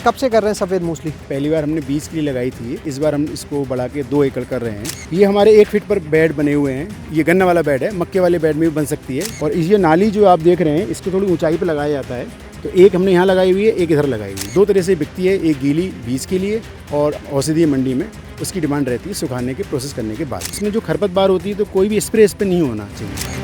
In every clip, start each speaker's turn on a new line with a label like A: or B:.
A: कब से कर रहे हैं सफ़ेद मूसली?
B: पहली बार हमने 20 के लिए लगाई थी, इस बार हम इसको बढ़ा के 2 एकड़ कर रहे हैं। ये हमारे 1 फीट पर बेड बने हुए हैं। ये गन्ना वाला बेड है, मक्के वाले बेड में भी बन सकती है। और ये नाली जो आप देख रहे हैं इसको थोड़ी ऊंचाई पर लगाया जाता है। तो एक हमने यहाँ लगाई हुई है, एक इधर लगाई हुई है। 2 तरह से बिकती है, एक गीली बीज के लिए और औषधीय मंडी में उसकी डिमांड रहती है सुखाने के प्रोसेस करने के बाद। इसमें जो खरपतवार होती है तो कोई भी स्प्रे इस पर नहीं होना चाहिए।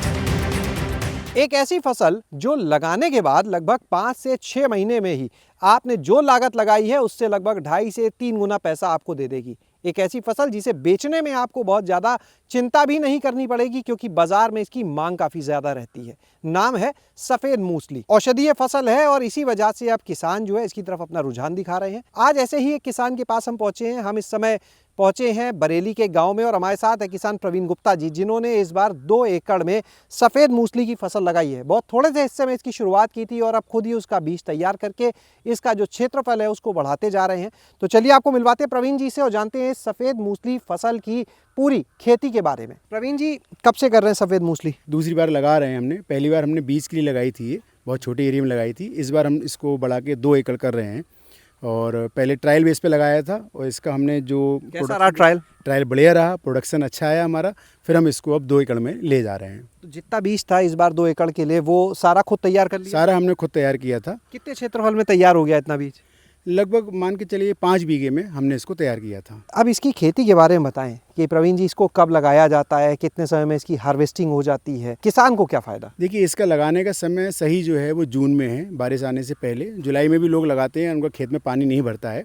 A: एक ऐसी फसल जो लगाने के बाद लगभग 5 से 6 महीने में ही आपने जो लागत लगाई है उससे लगभग 2.5 से 3 गुना पैसा आपको दे देगी। एक ऐसी फसल जिसे बेचने में आपको बहुत ज़्यादा चिंता भी नहीं करनी पड़ेगी क्योंकि बाजार में इसकी मांग काफ़ी ज़्यादा रहती है। नाम है सफ़ेद मूसली। औषधीय फसल है और इसी वजह से अब किसान जो है इसकी तरफ अपना रुझान दिखा रहे हैं। आज ऐसे ही एक किसान के पास हम पहुँचे हैं। हम इस समय पहुंचे हैं बरेली के गांव में और हमारे साथ है किसान प्रवीण गुप्ता जी, जिन्होंने इस बार 2 एकड़ में सफ़ेद मूसली की फसल लगाई है। बहुत थोड़े से हिस्से में इसकी शुरुआत की थी और अब खुद ही उसका बीज तैयार करके इसका जो क्षेत्रफल है उसको बढ़ाते जा रहे हैं। तो चलिए आपको मिलवाते हैं प्रवीण जी से और जानते हैं सफ़ेद मूसली फसल की पूरी खेती के बारे में। प्रवीण जी, कब से कर रहे हैं सफ़ेद मूसली?
B: दूसरी बार लगा रहे हैं हमने। पहली बार हमने 20 के लिए लगाई थी, बहुत छोटे एरिया में लगाई थी। इस बार हम इसको बढ़ा के 2 एकड़ कर रहे हैं और पहले ट्रायल बेस पे लगाया था और इसका हमने जो
A: कैसा रहा ट्रायल
B: बढ़िया रहा, प्रोडक्शन अच्छा आया हमारा। फिर हम इसको अब 2 एकड़ में ले जा रहे हैं।
A: तो जितना बीज था इस बार 2 एकड़ के लिए वो सारा खुद तैयार कर लिया?
B: सारा हमने खुद तैयार किया था।
A: कितने क्षेत्रफल में तैयार हो गया इतना बीज?
B: लगभग मान के चलिए 5 बीघे में हमने इसको तैयार किया था।
A: अब इसकी खेती के बारे में बताएं कि प्रवीण जी इसको कब लगाया जाता है, कितने समय में इसकी हार्वेस्टिंग हो जाती है, किसान को क्या फ़ायदा?
B: देखिए, इसका लगाने का समय सही जो है वो जून में है, बारिश आने से पहले। जुलाई में भी लोग लगाते हैं, उनका खेत में पानी नहीं भरता है।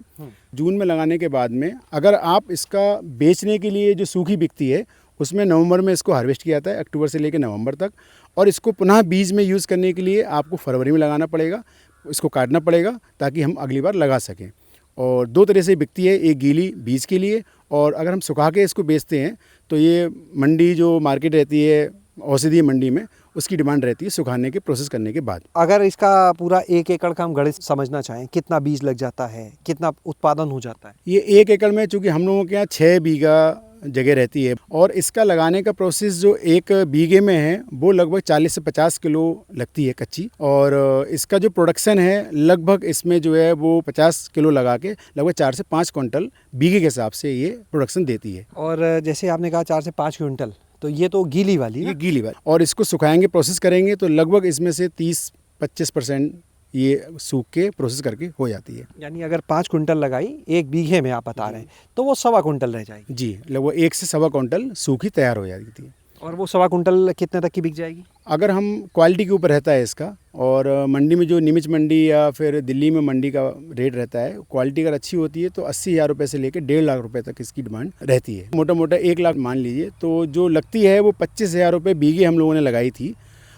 B: जून में लगाने के बाद में अगर आप इसका बेचने के लिए जो सूखी बिकती है उसमें नवंबर में इसको हार्वेस्ट किया जाता है, अक्टूबर से लेकर नवंबर तक। और इसको पुनः बीज में यूज़ करने के लिए आपको फरवरी में लगाना पड़ेगा, इसको काटना पड़ेगा ताकि हम अगली बार लगा सकें। और 2 तरह से बिकती है, एक गीली बीज के लिए और अगर हम सुखा के इसको बेचते हैं तो ये मंडी जो मार्केट रहती है औषधीय मंडी में उसकी डिमांड रहती है सुखाने के प्रोसेस करने के बाद।
A: अगर इसका पूरा 1 एकड़ का हम गणित समझना चाहें, कितना बीज लग जाता है, कितना उत्पादन हो जाता है?
B: ये 1 एकड़ में चूँकि हम लोगों के यहाँ 6 बीघा जगह रहती है और इसका लगाने का प्रोसेस जो 1 बीघे में है वो लगभग 40 से 50 किलो लगती है कच्ची। और इसका जो प्रोडक्शन है लगभग इसमें जो है वो 50 किलो लगा के लगभग 4 से 5 क्विंटल बीघे के हिसाब से ये प्रोडक्शन देती है।
A: और जैसे आपने कहा 4 से 5 क्विंटल, तो ये तो गीली वाली है?
B: ये गीली वाली। और इसको सुखाएंगे, प्रोसेस करेंगे तो लगभग इसमें से 30-25% ये सूख के प्रोसेस करके हो जाती है।
A: यानी अगर 5 क्विंटल लगाई 1 बीघे में आप बता रहे हैं तो वो 1.25 क्विंटल रह जाएगी?
B: जी, लगभग 1 से 1.25 क्विंटल सूखी तैयार हो जाती है।
A: और वो 1.25 क्विंटल कितने तक की बिक जाएगी?
B: अगर हम क्वालिटी के ऊपर रहता है इसका और मंडी में जो निमिच मंडी या फिर दिल्ली में मंडी का रेट रहता है, क्वालिटी अगर अच्छी होती है तो 80,000 रुपये से लेकर 1.5 लाख रुपए तक इसकी डिमांड रहती है। मोटा मोटा 1 लाख मान लीजिए, तो जो लगती है वो 25,000 रुपये बीघे हम लोगों ने लगाई थी।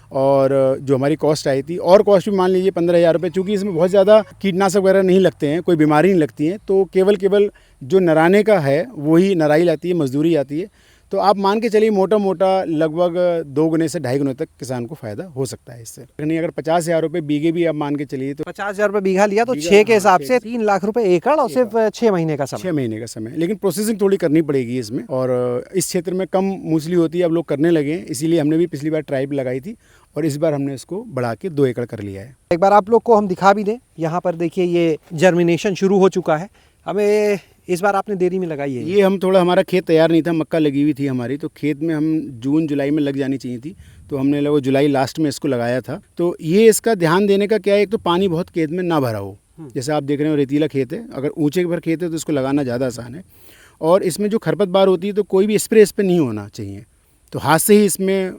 B: और जो हमारी कॉस्ट आई थी और कॉस्ट भी मान लीजिए 15,000 रुपये। चूँकि इसमें बहुत ज़्यादा कीटनाशक वगैरह नहीं लगते हैं, कोई बीमारी नहीं लगती है, तो केवल जो नराने का है वही नराई लाती है, मजदूरी आती है। तो आप मान के चलिए मोटा मोटा लगभग 2 गुने से 2.5 गुने तक किसान को फायदा हो सकता है इससे। नहीं, अगर 50,000 रुपये बीघे भी आप मान के चलिए तो
A: 50,000 रुपये बीघा लिया तो 6 के हिसाब से 3 लाख रुपए एकड़ और सिर्फ 6 महीने का समय।
B: 6 महीने का समय, लेकिन प्रोसेसिंग थोड़ी करनी पड़ेगी इसमें। और इस क्षेत्र में कम मूसली होती है, अब लोग करने लगे हैं, इसीलिए हमने भी पिछली बार ट्राई लगाई थी और इस बार हमने इसको बढ़ा के 2 एकड़ कर लिया है।
A: एक बार आप लोग को हम दिखा भी दें, यहाँ पर देखिए ये जर्मिनेशन शुरू हो चुका है। हमें इस बार आपने देरी में लगाई है
B: ये हम थोड़ा, हमारा खेत तैयार नहीं था, मक्का लगी हुई थी हमारी, तो खेत में हम जून जुलाई में लग जानी चाहिए थी, तो हमने लगभग जुलाई लास्ट में इसको लगाया था। तो ये इसका ध्यान देने का क्या है, एक तो पानी बहुत खेत में ना भरा हो। जैसे आप देख रहे हो रेतीला खेत है, अगर ऊंचे पर खेत है तो इसको लगाना ज़्यादा आसान है। और इसमें जो खरपतवार होती है तो कोई भी स्प्रे इस पर नहीं होना चाहिए, तो हाथ से ही इसमें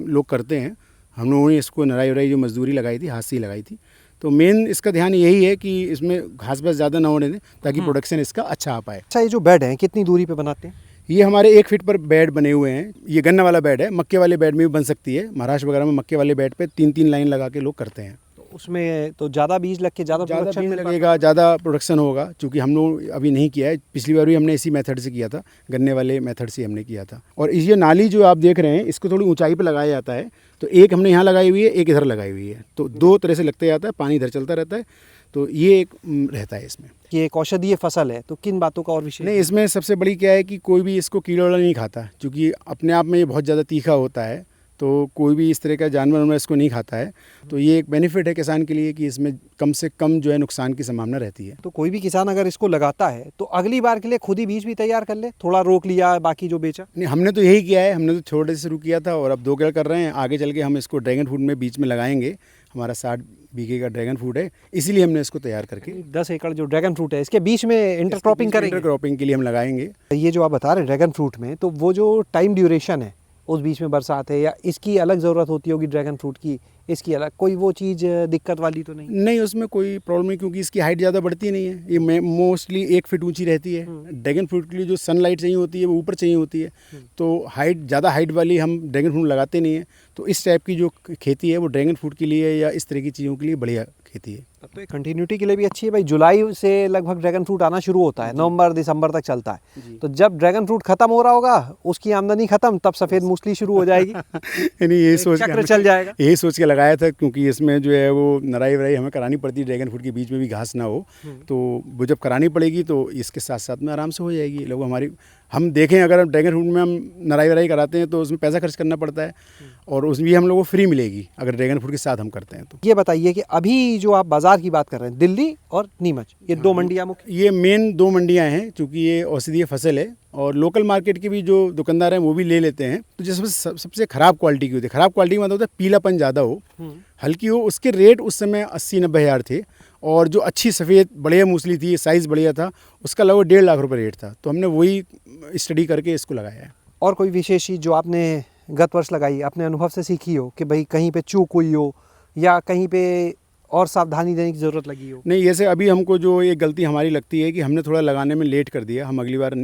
B: लोग करते हैं। हम लोगों ने इसको नराई वराई जो मजदूरी लगाई थी हाथ से ही लगाई थी। तो मेन इसका ध्यान यही है कि इसमें घास पास ज़्यादा ना होने दें ताकि प्रोडक्शन इसका अच्छा आ पाए।
A: अच्छा, ये जो बेड है कितनी दूरी पे बनाते हैं?
B: ये हमारे 1 फीट पर बेड बने हुए हैं। ये गन्ना वाला बेड है, मक्के वाले बेड में भी बन सकती है। महाराष्ट्र वगैरह में मक्के वाले बेड पे 3-3 लाइन लगा के लोग करते हैं।
A: तो उसमें तो ज़्यादा बीज लग के ज़्यादा प्रोडक्शन
B: बीज लगेगा, ज़्यादा प्रोडक्शन होगा। चूँकि हम लोग अभी नहीं किया है, पिछली बार भी हमने इसी मेथड से किया था, गन्ने वाले मेथड से हमने किया था। और ये नाली जो आप देख रहे हैं इसको थोड़ी ऊंचाई पर लगाया जाता है, तो एक हमने यहाँ लगाई हुई है, एक इधर लगाई हुई है, तो 2 तरह से लगते जाता है, पानी इधर चलता रहता है। तो ये एक रहता है इसमें।
A: ये एक औषधीय फसल है, तो किन बातों का और विशेष?
B: नहीं, इसमें सबसे बड़ी क्या है कि कोई भी इसको कीड़ा वाला नहीं खाता, क्योंकि अपने आप में ये बहुत ज़्यादा तीखा होता है, तो कोई भी इस तरह का जानवर इसको नहीं खाता है। तो ये एक बेनिफिट है किसान के लिए कि इसमें कम से कम जो है नुकसान की संभावना रहती है।
A: तो कोई भी किसान अगर इसको लगाता है तो अगली बार के लिए खुद ही बीज भी तैयार कर ले, थोड़ा रोक लिया बाकी जो बेचा।
B: नहीं, हमने तो यही किया है, हमने तो छोटे से शुरू किया था और अब 2 एकड़ कर रहे हैं। आगे चल के हम इसको ड्रैगन फ्रूट में बीच में लगाएंगे। हमारा 60 बीघे का ड्रैगन फ्रूट है, इसीलिए हमने इसको तैयार करके
A: 10 एकड़ जो ड्रैगन फ्रूट है इसके बीच में इंटरक्रॉपिंग करेंगे।
B: इंटरक्रॉपिंग के लिए हम लगाएंगे।
A: ये जो आप बता रहे हैं ड्रैगन फ्रूट में, तो वो जो टाइम ड्यूरेशन है उस बीच में बरसात है या इसकी अलग ज़रूरत होती होगी ड्रैगन फ्रूट की, इसकी अलग कोई वो चीज़ दिक्कत वाली तो नहीं?
B: नहीं, उसमें कोई प्रॉब्लम नहीं, क्योंकि इसकी हाइट ज़्यादा बढ़ती नहीं है। ये मोस्टली 1 फीट ऊंची रहती है। ड्रैगन फ्रूट के लिए जो सनलाइट चाहिए होती है वो ऊपर चाहिए होती है। तो ज़्यादा हाइट वाली हम ड्रैगन फ्रूट लगाते नहीं हैं। तो इस टाइप की जो खेती है वो ड्रैगन फ्रूट के लिए या इस तरह की चीज़ों के लिए बढ़िया खेती है।
A: तब तो ये कंटिन्यूटी के लिए भी अच्छी है भाई। जुलाई से लगभग ड्रैगन फ्रूट आना शुरू होता है, नवंबर दिसंबर तक चलता है। तो जब ड्रैगन फ्रूट खत्म हो रहा होगा, उसकी आमदनी खत्म, तब सफ़ेद मूसली शुरू हो जाएगी।
B: यानी यही सोच
A: चक्र चल जाएगा।
B: यही सोच के लगाया था, क्योंकि इसमें जो है वो नराई वराई हमें करानी पड़ती है, ड्रैगन फ्रूट के बीच में भी घास ना हो। तो वो जब करानी पड़ेगी तो इसके साथ साथ में आराम से हो जाएगी। लोग हम देखें, अगर हम ड्रैगन फ्रूट में हम नराई वराई कराते हैं तो उसमें पैसा खर्च करना पड़ता है और उसमें भी हम लोगों को फ्री मिलेगी अगर ड्रैगन फ्रूट के साथ हम करते हैं तो।
A: ये बताइए कि अभी जो आप बाज़ार की बात कर रहे हैं, दिल्ली और नीमच, ये 2 मंडियाँ मुख्य।
B: ये मेन 2 मंडियां हैं, क्योंकि ये औषधीय फसल है और लोकल मार्केट के भी जो दुकानदार हैं वो भी ले लेते हैं। तो जिसमें सबसे ख़राब क्वालिटी की होती है, ख़राब क्वालिटी का मतलब होता है पीलापन ज़्यादा हो, हल्की हो, उसके रेट उस समय 80-90 हज़ार थे। और जो अच्छी सफ़ेद बढ़िया मूसली थी, साइज़ बढ़िया था, उसका लगभग 1.5 लाख रुपये रेट था। तो हमने वही स्टडी करके इसको लगाया है।
A: और कोई विशेष चीज़ जो आपने गत वर्ष लगाई, अपने अनुभव से सीखी हो कि भाई कहीं पे चूक हुई हो या कहीं पे और सावधानी देने की ज़रूरत लगी हो?
B: नहीं, जैसे अभी हमको जो एक गलती हमारी लगती है कि हमने थोड़ा लगाने में लेट कर दिया। हम अगली बार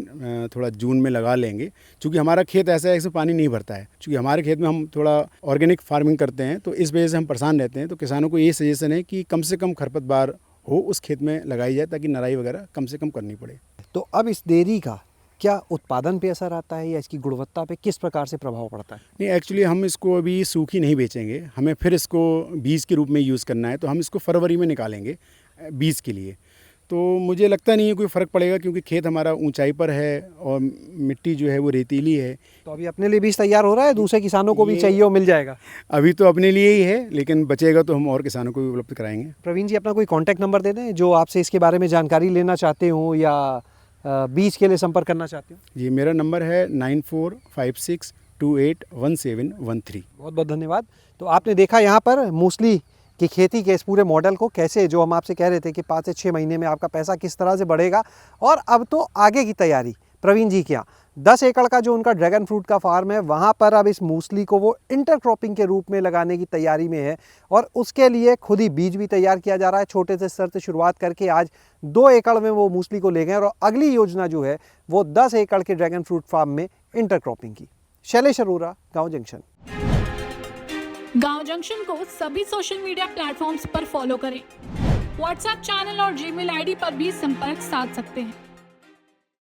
B: थोड़ा जून में लगा लेंगे, क्योंकि हमारा खेत ऐसा है इसमें पानी नहीं भरता है। क्योंकि हमारे खेत में हम थोड़ा ऑर्गेनिक फार्मिंग करते हैं, तो इस वजह से हम परेशान रहते हैं। तो किसानों को ये सजेशन है कि कम से कम खरपतवार हो उस खेत में लगाई जाए, ताकि नराई वगैरह कम से कम करनी पड़े।
A: तो अब इस देरी का क्या उत्पादन पे असर आता है या इसकी गुणवत्ता पे किस प्रकार से प्रभाव पड़ता है?
B: नहीं, एक्चुअली हम इसको अभी सूखी नहीं बेचेंगे, हमें फिर इसको बीज के रूप में यूज़ करना है। तो हम इसको फरवरी में निकालेंगे बीज के लिए। तो मुझे लगता नहीं है कोई फ़र्क पड़ेगा, क्योंकि खेत हमारा ऊंचाई पर है और मिट्टी जो है वो रेतीली है।
A: तो अभी अपने लिए बीज तैयार हो रहा है, दूसरे किसानों को भी चाहिए हो मिल जाएगा?
B: अभी तो अपने लिए ही है, लेकिन बचेगा तो हम और किसानों को भी उपलब्ध कराएंगे।
A: प्रवीण जी, अपना कोई कॉन्टैक्ट नंबर दे दें जो आपसे इसके बारे में जानकारी लेना चाहते हो या बीज के लिए संपर्क करना चाहते हो।
B: जी, मेरा नंबर है 9456281713।
A: बहुत बहुत धन्यवाद। तो आपने देखा यहाँ पर मूसली की खेती के इस पूरे मॉडल को, कैसे जो हम आपसे कह रहे थे कि 5 से 6 महीने में आपका पैसा किस तरह से बढ़ेगा। और अब तो आगे की तैयारी प्रवीण जी के यहाँ 10 एकड़ का जो उनका ड्रैगन फ्रूट का फार्म है, वहाँ पर अब इस मूसली को वो इंटरक्रॉपिंग के रूप में लगाने की तैयारी में है और उसके लिए खुद ही बीज भी तैयार किया जा रहा है। छोटे से स्तर से शुरुआत करके आज 2 एकड़ में वो मूसली को ले गए और अगली योजना जो है वो 10 एकड़ के ड्रैगन फ्रूट फार्म में इंटरक्रॉपिंग की। शैलेश अरोरा, गाँव जंक्शन।
C: गांव जंक्शन को सभी सोशल मीडिया प्लेटफॉर्म्स पर फॉलो करें। व्हाट्सएप चैनल और जीमेल आईडी पर भी संपर्क साध सकते हैं।